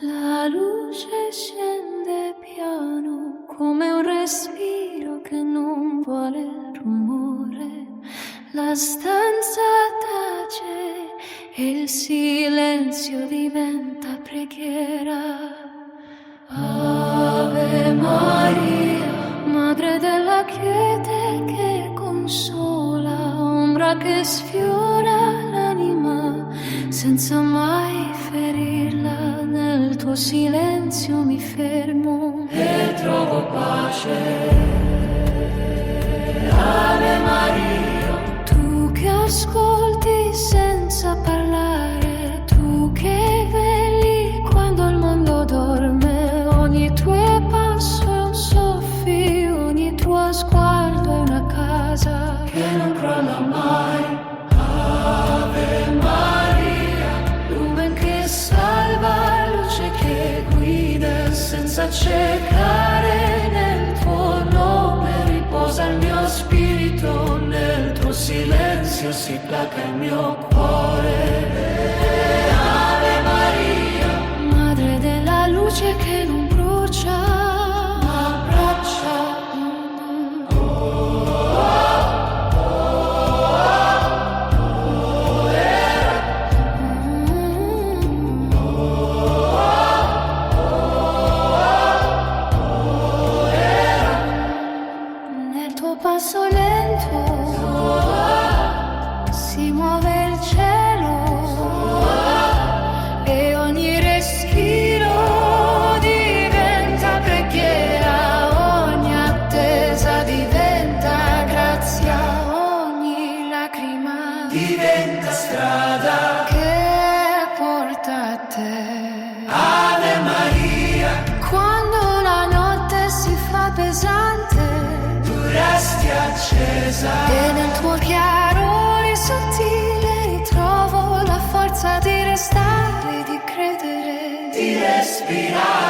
La luce scende piano come un respiro che non vuole rumore. La stanza tace e il silenzio diventa preghiera. Ave Maria, Madre della quiete che consola, ombra che sfiora l'anima senza mai ferirla. Nel tuo silenzio mi fermo e trovo pace. Ave Maria, tu che ascolti senza parlare, tu che vegli quando il mondo dorme, ogni tuo passo è un soffio, ogni tuo sguardo è una casa che non crolla mai. Ave Maria, lume che salva, luce che guida, senza cercare nel tuo nome riposa il mio spirito, nel tuo silenzio si placa il mio cuore. Ave Maria, Madre della luce che non brucia ma abbraccia. Nel tuo passo lento si muove il cielo e ogni respiro diventa preghiera, ogni attesa diventa grazia, ogni lacrima diventa strada che porta a te. Ave Maria, quando la notte si fa pesante, tu resti accesa e nel tuo chiarore sottile ritrovo la forza di restare, di credere, di respirare.